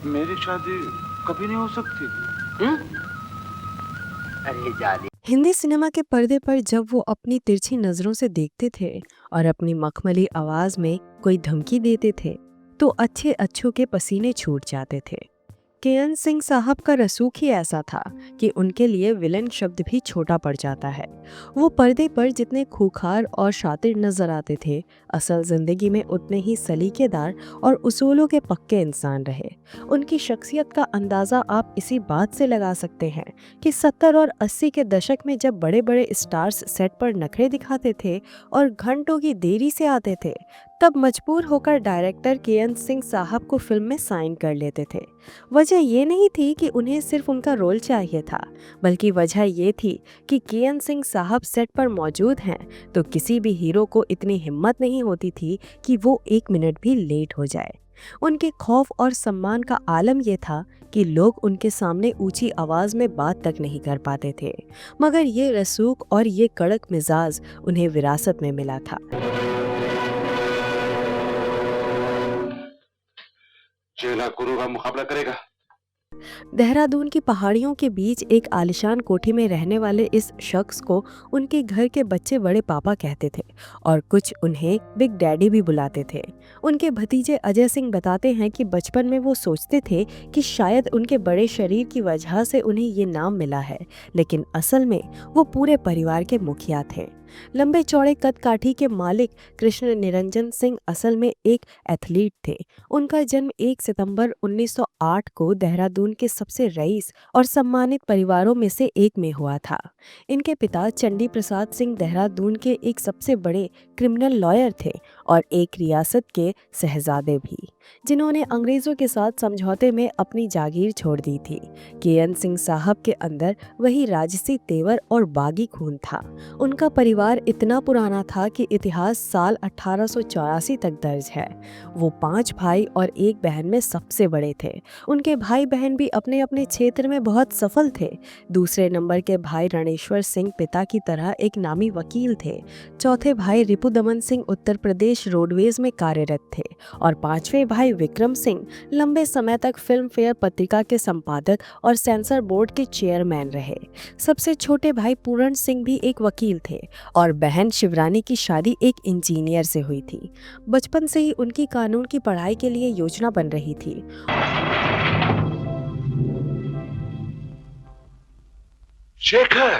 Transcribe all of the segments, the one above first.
मेरी शादी कभी नहीं हो सकती। अरे जालिम। हिंदी सिनेमा के पर्दे पर जब वो अपनी तिरछी नजरों से देखते थे और अपनी मखमली आवाज में कोई धमकी देते थे तो अच्छे अच्छों के पसीने छूट जाते थे। केएन सिंह साहब का रसूख ही ऐसा था कि उनके लिए विलन शब्द भी छोटा पड़ जाता है। वो पर्दे पर जितने खूंखार और शातिर नजर आते थे, असल जिंदगी में उतने ही सलीकेदार और उसूलों के पक्के इंसान रहे। उनकी शख्सियत का अंदाज़ा आप इसी बात से लगा सकते हैं कि 70 और 80 के दशक में जब बड़े बड़े स्टार्स सेट पर नखरे दिखाते थे और घंटों की देरी से आते थे, तब मजबूर होकर डायरेक्टर केएन सिंह साहब को फिल्म में साइन कर लेते थे। वजह ये नहीं थी कि उन्हें सिर्फ उनका रोल चाहिए था, बल्कि वजह ये थी कि केएन सिंह साहब सेट पर मौजूद हैं तो किसी भी हीरो को इतनी हिम्मत नहीं होती थी कि वो 1 मिनट भी लेट हो जाए। उनके खौफ और सम्मान का आलम ये था कि लोग उनके सामने ऊंची आवाज में बात तक नहीं कर पाते थे, मगर ये रसूख और ये कड़क मिजाज उन्हें विरासत में मिला था। चेला गुरु का मुकाबला करेगा। देहरादून की पहाड़ियों के बीच एक आलिशान कोठी में रहने वाले इस शख्स को उनके घर के बच्चे बड़े पापा कहते थे और कुछ उन्हें बिग डैडी भी बुलाते थे। उनके भतीजे अजय सिंह बताते हैं कि बचपन में वो सोचते थे कि शायद उनके बड़े शरीर की वजह से उन्हें ये नाम मिला है, लेकिन असल में वो पूरे परिवार के मुखिया थे। लंबे चौड़े कद काठी के मालिक कृष्ण निरंजन सिंह असल में एक एथलीट थे। उनका जन्म 1 सितंबर 1908 को देहरादून के सबसे रईस और सम्मानित परिवारों में से एक में हुआ था। इनके पिता चंडी प्रसाद सिंह देहरादून के एक सबसे बड़े क्रिमिनल लॉयर थे और एक रियासत के शहजादे भी, जिन्होंने अंग्रेजों के साथ समझौते में अपनी जागीर छोड़ दी थी। केएन सिंह साहब के अंदर वही राजसी तेवर और बागी खून था। उनका परिवार इतना पुराना था कि इतिहास साल 1884 तक दर्ज है। वो 5 भाई और 1 बहन में सबसे बड़े थे। उनके भाई बहन भी अपने अपने क्षेत्र में बहुत सफल थे। दूसरे नंबर के भाई रणेश्वर सिंह पिता की तरह एक नामी वकील थे। चौथे भाई रिपुदमन सिंह उत्तर प्रदेश रोडवेज में कार्यरत थे और 5वें भाई विक्रम सिंह लंबे समय तक फिल्म फेयर पत्रिका के संपादक और सेंसर बोर्ड के चेयरमैन रहे। सबसे छोटे भाई पूरण सिंह भी एक वकील थे और बहन शिवरानी की शादी एक इंजीनियर से हुई थी। बचपन से ही उनकी कानून की पढ़ाई के लिए योजना बन रही थी। शेखर,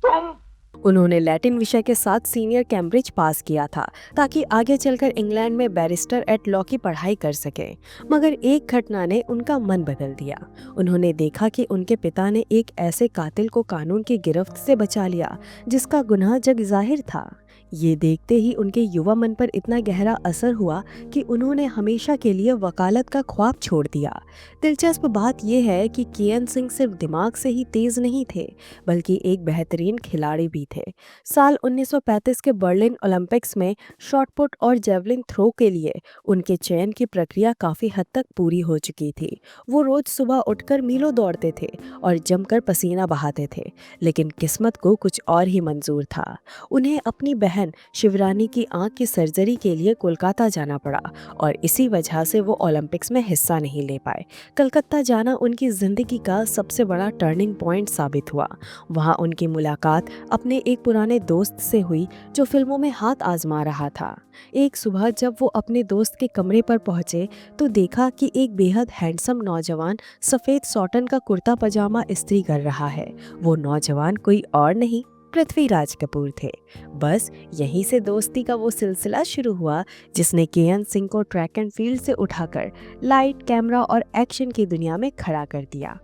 तुम? उन्होंने लैटिन विषय के साथ सीनियर कैम्ब्रिज पास किया था ताकि आगे चलकर इंग्लैंड में बैरिस्टर एट लॉ की पढ़ाई कर सके, मगर एक घटना ने उनका मन बदल दिया। उन्होंने देखा कि उनके पिता ने एक ऐसे कातिल को कानून की गिरफ्त से बचा लिया जिसका गुनाह जग जाहिर था। ये देखते ही उनके युवा मन पर इतना गहरा असर हुआ कि उन्होंने हमेशा के लिए वकालत का ख्वाब छोड़ दिया। दिलचस्प बात यह है कि केएन सिंह सिर्फ दिमाग से ही तेज नहीं थे, बल्कि एक बेहतरीन खिलाड़ी भी थे। साल 1935 के बर्लिन ओलंपिक्स में शॉटपुट और जेवलिन थ्रो के लिए उनके चयन की प्रक्रिया काफ़ी हद तक पूरी हो चुकी थी। वो रोज सुबह उठकर मीलों दौड़ते थे और जमकर पसीना बहाते थे, लेकिन किस्मत को कुछ और ही मंजूर था। उन्हें अपनी बहन शिवरानी की आंख की सर्जरी के लिए कोलकाता जाना पड़ा और इसी वजह से वो ओलंपिक्स में हिस्सा नहीं ले पाए। कलकत्ता जाना उनकी जिंदगी का सबसे बड़ा टर्निंग पॉइंट साबित हुआ। वहाँ उनकी मुलाकात अपने एक पुराने दोस्त से हुई जो फिल्मों में हाथ आजमा रहा था। एक सुबह जब वो अपने दोस्त के कमरे पर पहुंचे तो देखा कि एक बेहद हैंडसम नौजवान सफ़ेद सॉटन का कुर्ता पजामा इस्त्री कर रहा है। वो नौजवान कोई और नहीं, पृथ्वीराज कपूर थे। बस यहीं से दोस्ती का वो सिलसिला शुरू हुआ जिसने केएन सिंह को ट्रैक एंड फील्ड से उठाकर लाइट, कैमरा और एक्शन की दुनिया में खड़ा कर दिया।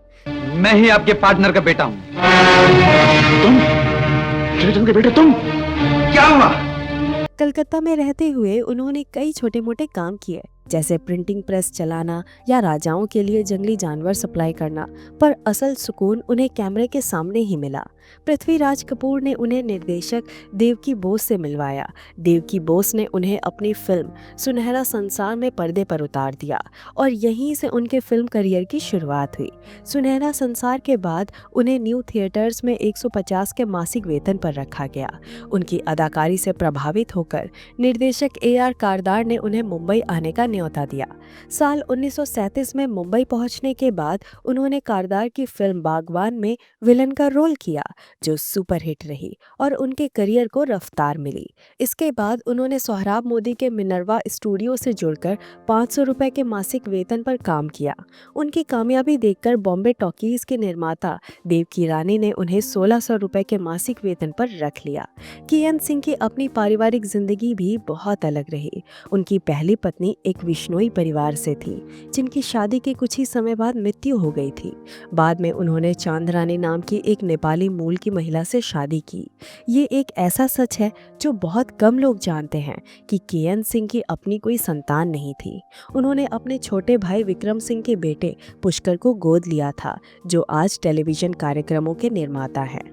मैं ही आपके पार्टनर का बेटा हूँ। तुम? श्रीचंद के बेटे तुम? क्या हुआ? कलकत्ता में रहते हुए उन्होंने कई छोटे मोटे काम किए, जैसे प्रिंटिंग प्रेस चलाना या राजाओं के लिए जंगली जानवर सप्लाई करना, पर असल सुकून उन्हें कैमरे के सामने ही मिला। पृथ्वीराज कपूर ने उन्हें निर्देशक देवकी बोस से मिलवाया। देवकी बोस ने उन्हें अपनी फिल्म सुनहरा संसार में पर्दे पर उतार दिया और यहीं से उनके फिल्म करियर की शुरुआत हुई। सुनहरा संसार के बाद उन्हें न्यू थिएटर्स में 150 के मासिक वेतन पर रखा गया। उनकी अदाकारी से प्रभावित होकर निर्देशक AR कारदार ने उन्हें मुंबई आने का न्योता दिया। साल 1937 में मुंबई पहुंचने के बाद उन्होंने कारदार की फिल्म बागवान में विलन का रोल किया, जो सुपरहिट रही और उनके करियर को रफ्तार मिली। इसके बाद उन्होंने सोहराब मोदी के मिनर्वा स्टूडियो से जुड़कर 500 रुपए के मासिक वेतन पर काम किया। उनकी कामयाबी देखकर बॉम्बे टॉकीज के निर्माता देवकी रानी ने उन्हें 1600 रुपए के मासिक वेतन पर रख लिया। केएन सिंह की अपनी पारिवारिक जिंदगी भी बहुत अलग रही। उनकी पहली पत्नी एक विश्नोई परिवार से थी, जिनकी शादी के कुछ ही समय बाद मृत्यु हो गई थी। बाद में उन्होंने चांदरानी नाम की एक नेपाली मूल की महिला से शादी की। ये एक ऐसा सच है जो बहुत कम लोग जानते हैं कि केएन सिंह की अपनी कोई संतान नहीं थी। उन्होंने अपने छोटे भाई विक्रम सिंह के बेटे पुष्कर को गोद लिया था, जो आज टेलीविजन कार्यक्रमों के निर्माता हैं।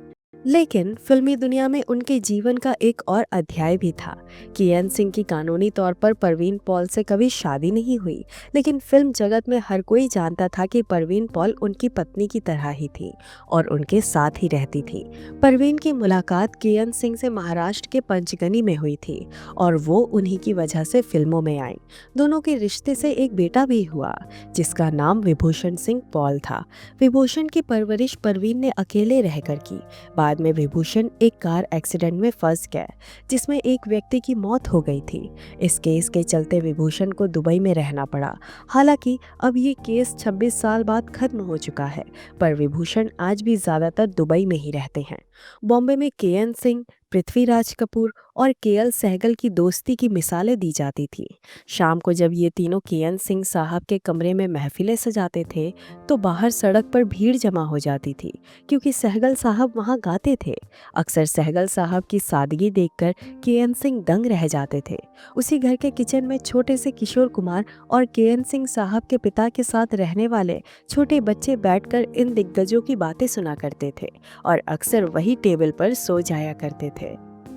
लेकिन फिल्मी दुनिया में उनके जीवन का एक और अध्याय भी था। केएन सिंह की कानूनी तौर पर परवीन पॉल से कभी शादी नहीं हुई, लेकिन फिल्म जगत में हर कोई जानता था कि परवीन पॉल उनकी पत्नी की तरह ही थी और उनके साथ ही रहती थी। परवीन की मुलाकात केएन सिंह से महाराष्ट्र के पंचगनी में हुई थी और वो उन्हीं की वजह से फिल्मों में आई। दोनों के रिश्ते से एक बेटा भी हुआ, जिसका नाम विभूषण सिंह पॉल था। विभूषण की परवरिश परवीन ने अकेले रहकर की। बाद में विभूषण एक कार एक्सीडेंट में फंस गए, जिसमें एक व्यक्ति की मौत हो गई थी। इस केस के चलते विभूषण को दुबई में रहना पड़ा। हालांकि अब ये केस 26 साल बाद खत्म हो चुका है, पर विभूषण आज भी ज्यादातर दुबई में ही रहते हैं। बॉम्बे में केएन सिंह, पृथ्वीराज कपूर और केएल सहगल की दोस्ती की मिसालें दी जाती थी। शाम को जब ये तीनों केएन सिंह साहब के कमरे में महफिलें सजाते थे, तो बाहर सड़क पर भीड़ जमा हो जाती थी, क्योंकि सहगल साहब वहाँ गाते थे। अक्सर सहगल साहब की सादगी देखकर केएन सिंह दंग रह जाते थे। उसी घर के किचन में छोटे से किशोर कुमार और केएन सिंह साहब के पिता के साथ रहने वाले छोटे बच्चे बैठकर इन दिग्गजों की बातें सुना करते थे और अक्सर वही टेबल पर सो जाया करते थे।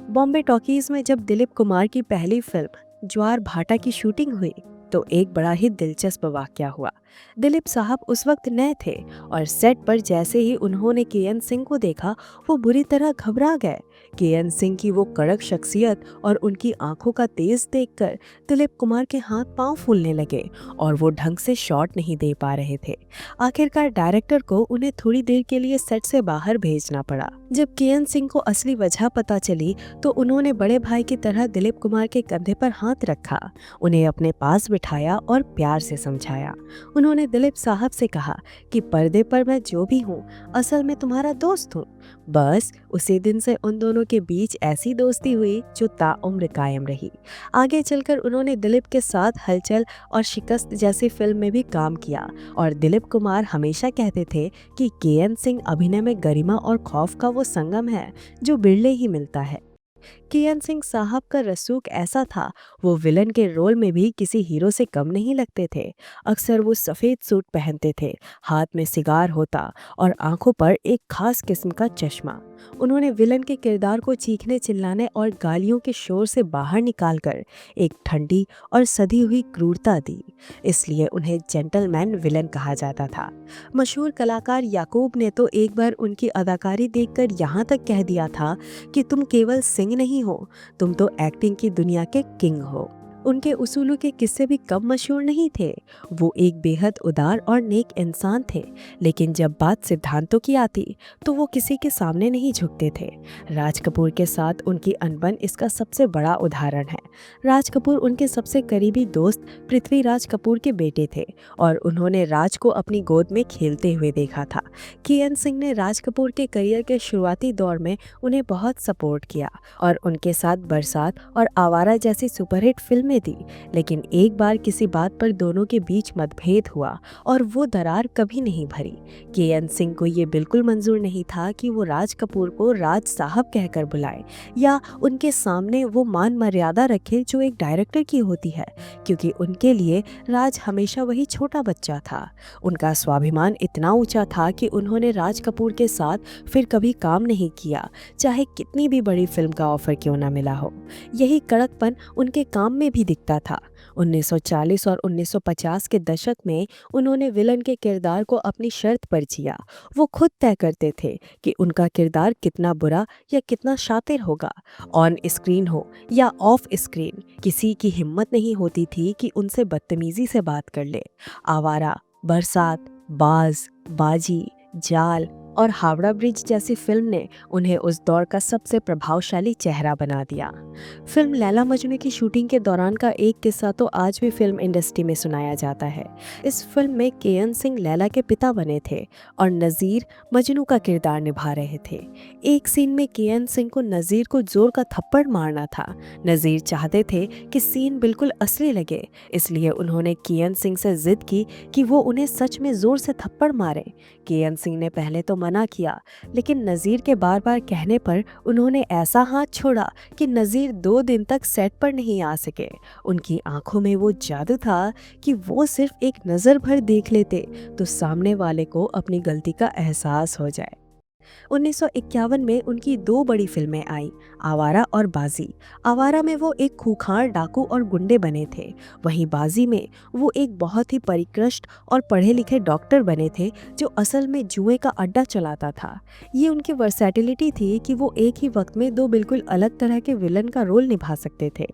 बॉम्बे टॉकीज में जब दिलीप कुमार की पहली फिल्म ज्वार भाटा की शूटिंग हुई, तो एक बड़ा ही दिलचस्प वाकया हुआ। दिलीप साहब उस वक्त नए थे और सेट पर जैसे ही उन्होंने केएन सिंह को देखा, वो बुरी तरह घबरा गए। केएन सिंह की वो कड़क शख्सियत और उनकी आंखों का तेज देखकर दिलीप कुमार के हाथ पांव फूलने लगे और वो ढंग से शॉट नहीं दे पा रहे थे। आखिरकार डायरेक्टर को उन्हें थोड़ी देर के लिए सेट से बाहर भेजना पड़ा। जब केएन सिंह को असली वजह पता चली, तो उन्होंने बड़े भाई की तरह दिलीप कुमार के कंधे पर हाथ रखा, उन्हें अपने पास बिठाया और प्यार से समझाया। उन्होंने दिलीप साहब से कहा कि पर्दे पर मैं जो भी हूँ, असल में तुम्हारा दोस्त हूँ। बस उसी दिन से उन दोनों के बीच ऐसी दोस्ती हुई जो ताउम्र कायम रही। आगे चलकर उन्होंने दिलीप के साथ हलचल और शिकस्त जैसी फिल्म में भी काम किया और दिलीप कुमार हमेशा कहते थे कि केएन सिंह अभिनय में गरिमा और खौफ का वो संगम है जो बिरले ही मिलता है। केएन सिंह साहब का रसूख ऐसा था, वो विलन के रोल में भी किसी हीरो से कम नहीं लगते थे। अक्सर वो सफ़ेद सूट पहनते थे, हाथ में सिगार होता और आंखों पर एक खास किस्म का चश्मा। उन्होंने विलन के किरदार को चीखने चिल्लाने और गालियों के शोर से बाहर निकालकर एक ठंडी और सधी हुई क्रूरता दी, इसलिए उन्हें जेंटलमैन विलन कहा जाता था। मशहूर कलाकार याकूब ने तो एक बार उनकी अदाकारी देखकर यहाँ तक कह दिया था कि तुम केवल सिंह नहीं हो, तुम तो एक्टिंग की दुनिया के किंग हो। उनके उसूलों के किस्से भी कम मशहूर नहीं थे। वो एक बेहद उदार और नेक इंसान थे, लेकिन जब बात सिद्धांतों की आती तो वो किसी के सामने नहीं झुकते थे। राज कपूर के साथ उनकी अनबन इसका सबसे बड़ा उदाहरण है। राज कपूर उनके सबसे करीबी दोस्त पृथ्वीराज कपूर के बेटे थे और उन्होंने राज को अपनी गोद में खेलते हुए देखा था। केएन सिंह ने राज कपूर के करियर के शुरुआती दौर में उन्हें बहुत सपोर्ट किया और उनके साथ बरसात और आवारा जैसी सुपरहिट फिल्में दी, लेकिन एक बार किसी बात पर दोनों के बीच मतभेद हुआ और वो दरार कभी नहीं भरी। केएन सिंह को ये बिल्कुल मंजूर नहीं था कि वो राज कपूर को राज साहब कहकर बुलाए या उनके सामने वो मान मर्यादा रखे जो एक डायरेक्टर की होती है, क्योंकि उनके लिए राज हमेशा वही छोटा बच्चा था। उनका स्वाभिमान इतना ऊंचा था कि उन्होंने राज कपूर के साथ फिर कभी काम नहीं किया, चाहे कितनी भी बड़ी फिल्म का ऑफर क्यों ना मिला हो। यही कड़कपन उनके काम में भी दिखता था। 1940 और 1950 के दशक में उन्होंने विलन के किरदार को अपनी शर्त पर जिया। वो खुद तय करते थे कि उनका किरदार कितना बुरा या कितना शातिर होगा, ऑन स्क्रीन हो या ऑफ स्क्रीन। किसी की हिम्मत नहीं होती थी कि उनसे बदतमीजी से बात कर ले। आवारा, बरसात, बाज, बाजी, जाल और हावड़ा ब्रिज जैसी फिल्म ने उन्हें उस दौर का सबसे प्रभावशाली चेहरा बना दिया। फिल्म लैला मजनू की शूटिंग के दौरान का एक किस्सा तो आज भी फिल्म इंडस्ट्री में सुनाया जाता है। इस फिल्म में केएन सिंह लैला के पिता बने थे और नज़ीर मजनू का किरदार निभा रहे थे। एक सीन में केएन सिंह को नज़ीर को जोर का थप्पड़ मारना था। नज़ीर चाहते थे कि सीन बिल्कुल असली लगे, इसलिए उन्होंने केएन सिंह से जिद की कि वो उन्हें सच में जोर से थप्पड़ मारे। केएन सिंह ने पहले तो मना किया, लेकिन नज़ीर के बार बार कहने पर उन्होंने ऐसा हाथ छोड़ा कि नज़ीर 2 दिन तक सेट पर नहीं आ सके। उनकी आंखों में वो जादू था कि वो सिर्फ एक नज़र भर देख लेते तो सामने वाले को अपनी गलती का एहसास हो जाए। 1951 में उनकी 2 बड़ी फिल्में आईं, आवारा और बाजी। आवारा में वो एक खूंखार डाकू और गुंडे बने थे, वहीं बाजी में वो एक बहुत ही परिष्कृत और पढ़े लिखे डॉक्टर बने थे जो असल में जुए का अड्डा चलाता था। ये उनकी वर्सैटिलिटी थी कि वो एक ही वक्त में 2 बिल्कुल अलग तरह के विलन का रोल निभा सकते थे।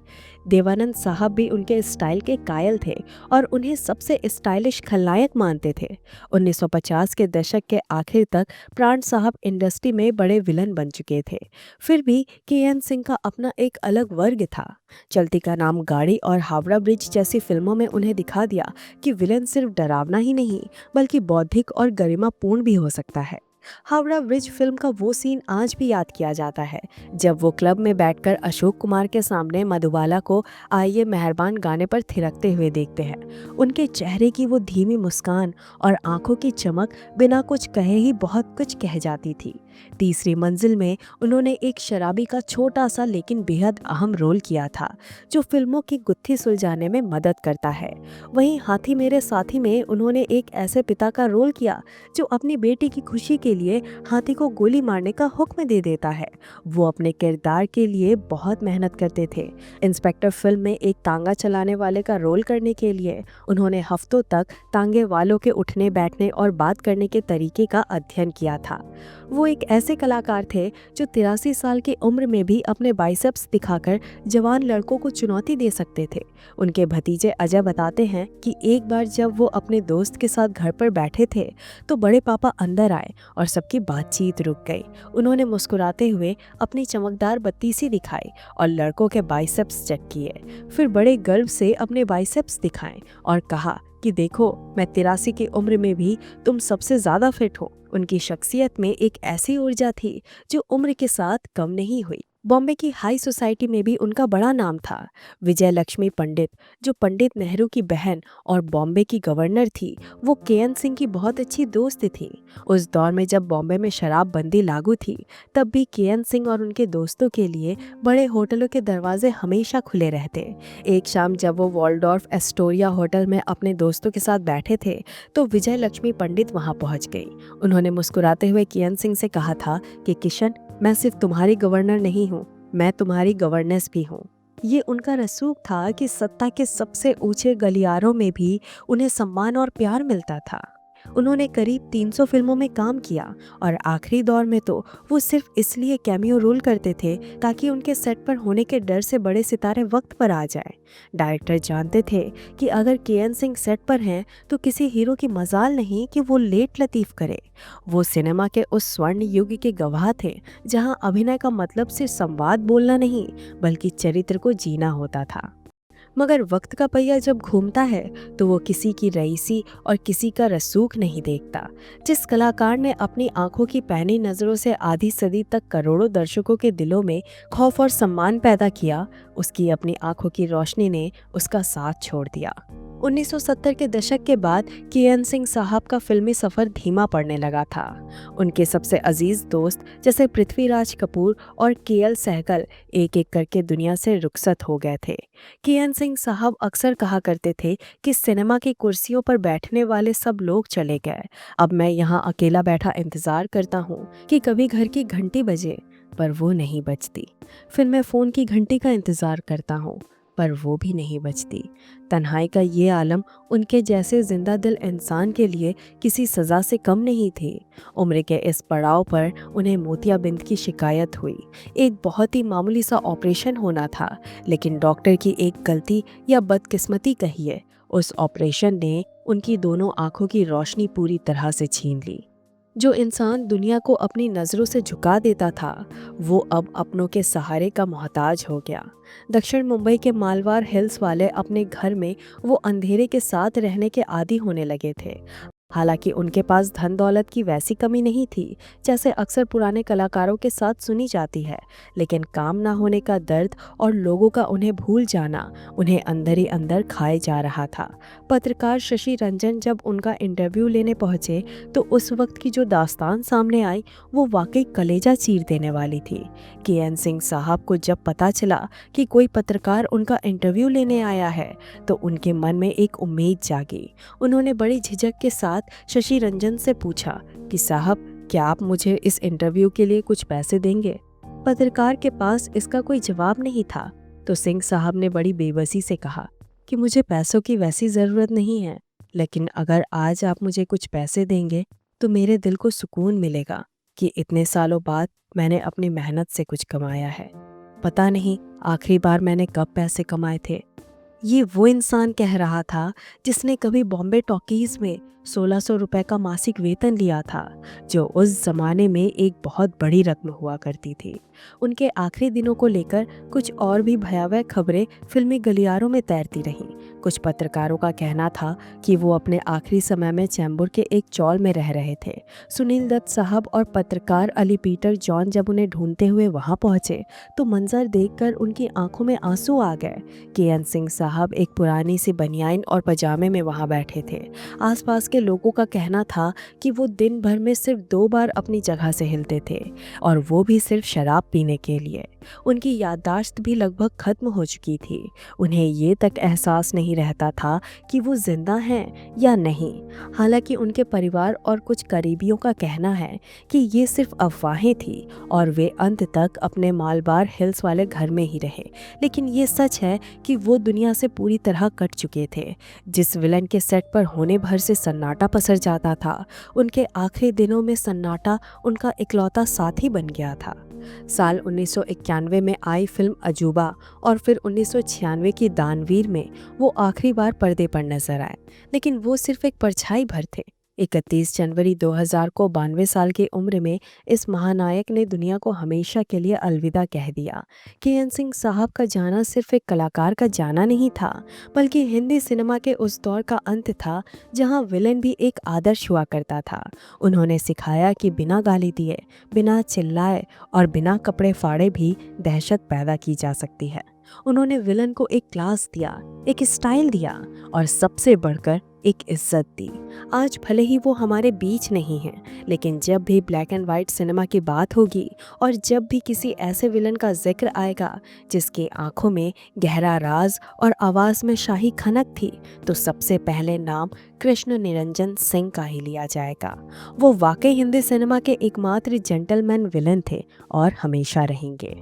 देवानंद साहब भी उनके स्टाइल के कायल थे और उन्हें सबसे स्टाइलिश खलनायक मानते थे। 1950 के दशक के आखिर तक प्राण साहब इंडस्ट्री में बड़े विलन बन चुके थे। फिर भी केएन सिंह का अपना एक अलग वर्ग था। चलती का नाम गाड़ी और हावड़ा ब्रिज जैसी फिल्मों में उन्हें दिखा दिया कि विलन सिर्फ डरावना ही नहीं बल्कि बौद्धिक और गरिमापूर्ण भी हो सकता है। हावड़ा ब्रिज फिल्म का वो सीन आज भी याद किया जाता है जब वो क्लब में बैठकर अशोक कुमार के सामने मधुबाला को आइए मेहरबान गाने पर थिरकते हुए देखते हैं। उनके चेहरे की वो धीमी मुस्कान और आंखों की चमक बिना कुछ कहे ही बहुत कुछ कह जाती थी। तीसरी मंजिल में उन्होंने एक शराबी का छोटा सा लेकिन बेहद अहम रोल किया था जो फिल्मों की गुत्थी सुलझाने में मदद करता है। वहीं हाथी मेरे साथी में उन्होंने एक ऐसे पिता का रोल किया जो अपनी बेटी की खुशी के लिए हाथी को गोली मारने का हुक्म दे देता है। वो अपने किरदार के लिए बहुत मेहनत करते थे। इंस्पेक्टर फिल्म में एक तांगा चलाने वाले का रोल करने के लिए उन्होंने हफ्तों तक तांगे वालों के उठने बैठने और बात करने के तरीके का अध्ययन किया था। वो एक ऐसे कलाकार थे जो 83 साल की उम्र में भी अपने बाइसेप्स दिखाकर जवान लड़कों को चुनौती दे सकते थे। उनके भतीजे अजय बताते हैं कि एक बार जब वो अपने दोस्त के साथ घर पर बैठे थे तो बड़े पापा अंदर आए और सबकी बातचीत रुक गई। उन्होंने मुस्कुराते हुए अपनी चमकदार बत्तीसी दिखाई और लड़कों के बाइसेप्स चेक किए। फिर बड़े गर्व से अपने बाइसेप्स दिखाएं और कहा कि देखो, मैं 83 की उम्र में भी तुम सबसे ज्यादा फिट हो। उनकी शख्सियत में एक ऐसी ऊर्जा थी जो उम्र के साथ कम नहीं हुई। बॉम्बे की हाई सोसाइटी में भी उनका बड़ा नाम था। विजय लक्ष्मी पंडित, जो पंडित नेहरू की बहन और बॉम्बे की गवर्नर थी, वो केएन सिंह की बहुत अच्छी दोस्त थी। उस दौर में जब बॉम्बे में शराबबंदी लागू थी, तब भी केएन सिंह और उनके दोस्तों के लिए बड़े होटलों के दरवाजे हमेशा खुले रहते। एक शाम जब वो वॉल्डॉर्फ एस्टोरिया होटल में अपने दोस्तों के साथ बैठे थे तो विजय लक्ष्मी पंडित वहां पहुंच गई। उन्होंने मुस्कुराते हुए केएन सिंह से कहा था कि किशन, मैं सिर्फ तुम्हारी गवर्नर नहीं हूँ, मैं तुम्हारी गवर्नेस भी हूँ। ये उनका रसूख था कि सत्ता के सबसे ऊंचे गलियारों में भी उन्हें सम्मान और प्यार मिलता था। उन्होंने करीब 300 फिल्मों में काम किया और आखिरी दौर में तो वो सिर्फ इसलिए कैमियो रोल करते थे ताकि उनके सेट पर होने के डर से बड़े सितारे वक्त पर आ जाएं। डायरेक्टर जानते थे कि अगर केएन सिंह सेट पर हैं तो किसी हीरो की मजाल नहीं कि वो लेट लतीफ करे। वो सिनेमा के उस स्वर्ण युग के गवाह थे जहां अभिनय का मतलब सिर्फ संवाद बोलना नहीं बल्कि चरित्र को जीना होता था। मगर वक्त का पहिया जब घूमता है तो वो किसी की रईसी और किसी का रसूख नहीं देखता। जिस कलाकार ने अपनी आंखों की पैनी नज़रों से आधी सदी तक करोड़ों दर्शकों के दिलों में खौफ और सम्मान पैदा किया, उसकी अपनी आंखों की रोशनी ने उसका साथ छोड़ दिया। 1970 के दशक के बाद केएन सिंह साहब का फिल्मी सफ़र धीमा पड़ने लगा था। उनके सबसे अजीज दोस्त जैसे पृथ्वीराज कपूर और केएल सहगल एक एक करके दुनिया से रुखसत हो गए थे। केएन सिंह साहब अक्सर कहा करते थे कि सिनेमा की कुर्सियों पर बैठने वाले सब लोग चले गए, अब मैं यहाँ अकेला बैठा इंतज़ार करता हूँ कि कभी घर की घंटी बजे, पर वो नहीं बजती। फिर मैं फ़ोन की घंटी का इंतज़ार करता हूँ, पर वो भी नहीं बचती। तन्हाई का ये आलम उनके जैसे जिंदा दिल इंसान के लिए किसी सज़ा से कम नहीं थी। उम्र के इस पड़ाव पर उन्हें मोतियाबिंद की शिकायत हुई। एक बहुत ही मामूली सा ऑपरेशन होना था, लेकिन डॉक्टर की एक गलती या बदकिस्मती कहिए, उस ऑपरेशन ने उनकी दोनों आंखों की रोशनी पूरी तरह से छीन ली। जो इंसान दुनिया को अपनी नज़रों से झुका देता था, वो अब अपनों के सहारे का मोहताज हो गया। दक्षिण मुंबई के मालवार हिल्स वाले अपने घर में वो अंधेरे के साथ रहने के आदी होने लगे थे। हालांकि उनके पास धन दौलत की वैसी कमी नहीं थी जैसे अक्सर पुराने कलाकारों के साथ सुनी जाती है, लेकिन काम ना होने का दर्द और लोगों का उन्हें भूल जाना उन्हें अंदर ही अंदर खाए जा रहा था। पत्रकार शशि रंजन जब उनका इंटरव्यू लेने पहुंचे तो उस वक्त की जो दास्तान सामने आई वो वाकई कलेजा चीर देने वाली थी। के.एन. सिंह साहब को जब पता चला कि कोई पत्रकार उनका इंटरव्यू लेने आया है तो उनके मन में एक उम्मीद जागी। उन्होंने बड़ी झिझक के साथ शशि रंजन से पूछा कि साहब, क्या आप मुझे इस इंटरव्यू के लिए कुछ पैसे देंगे? पत्रकार के पास इसका कोई जवाब नहीं था तो सिंह साहब ने बड़ी बेबसी से कहा कि मुझे पैसों की वैसी ज़रूरत नहीं है, लेकिन अगर आज आप मुझे कुछ पैसे देंगे तो मेरे दिल को सुकून मिलेगा कि इतने सालों बाद मैंने अपनी मेहनत से कुछ कमाया है। पता नहीं आखिरी बार मैंने कब पैसे कमाए थे। ये वो इंसान कह रहा था जिसने कभी बॉम्बे टॉकीज में 1600 रुपए का मासिक वेतन लिया था, जो उस जमाने में एक बहुत बड़ी रकम हुआ करती थी। उनके आखिरी दिनों को लेकर कुछ और भी भयावह खबरें फिल्मी गलियारों में तैरती रहीं। कुछ पत्रकारों का कहना था कि वो अपने आखिरी समय में चैम्बूर के एक चौल में रह रहे थे। सुनील दत्त साहब और पत्रकार अली पीटर जॉन जब उन्हें ढूंढते हुए वहां पहुंचे तो मंजर देखकर उनकी आंखों में आंसू आ गए। के.एन. सिंह साहब एक पुरानी सी बनियाइन और पजामे में वहां बैठे थे। आसपास के लोगों का कहना था कि वो दिन भर में सिर्फ 2 बार अपनी जगह से हिलते थे, और वो भी सिर्फ शराब पीने के लिए। उनकी याददाश्त भी लगभग खत्म हो चुकी थी। उन्हें ये तक एहसास नहीं रहता था कि वो जिंदा हैं या नहीं। हालांकि उनके परिवार और कुछ करीबियों का कहना है कि ये सिर्फ अफवाहें थी और वे अंत तक अपने मालबार हिल्स वाले घर में ही रहे। लेकिन ये सच है कि वो दुनिया से पूरी तरह कट चुके थे। जिस विलन के सेट पर होने भर से सन्नाटा पसर जाता था, उनके आखिरी दिनों में सन्नाटा उनका इकलौता साथी बन गया था। साल 1991 में आई फिल्म अजूबा और फिर 1996 की दानवीर में वो आखिरी बार पर्दे पर नजर आए, लेकिन वो सिर्फ एक परछाई भर थे। 31 जनवरी 2000 को 92 साल की उम्र में इस महानायक ने दुनिया को हमेशा के लिए अलविदा कह दिया। के.एन. सिंह साहब का जाना सिर्फ एक कलाकार का जाना नहीं था, बल्कि हिंदी सिनेमा के उस दौर का अंत था जहां विलेन भी एक आदर्श हुआ करता था। उन्होंने सिखाया कि बिना गाली दिए, बिना चिल्लाए और बिना कपड़े फाड़े भी दहशत पैदा की जा सकती है। उन्होंने विलन को एक क्लास दिया, एक स्टाइल दिया और सबसे बढ़कर एक इज्जत दी। आज भले ही वो हमारे बीच नहीं हैं, लेकिन जब भी ब्लैक एंड वाइट सिनेमा की बात होगी और जब भी किसी ऐसे विलन का जिक्र आएगा जिसकी आंखों में गहरा राज और आवाज़ में शाही खनक थी, तो सबसे पहले नाम कृष्ण निरंजन सिंह का ही लिया जाएगा। वो वाकई हिंदी सिनेमा के एकमात्र जेंटलमैन विलन थे और हमेशा रहेंगे।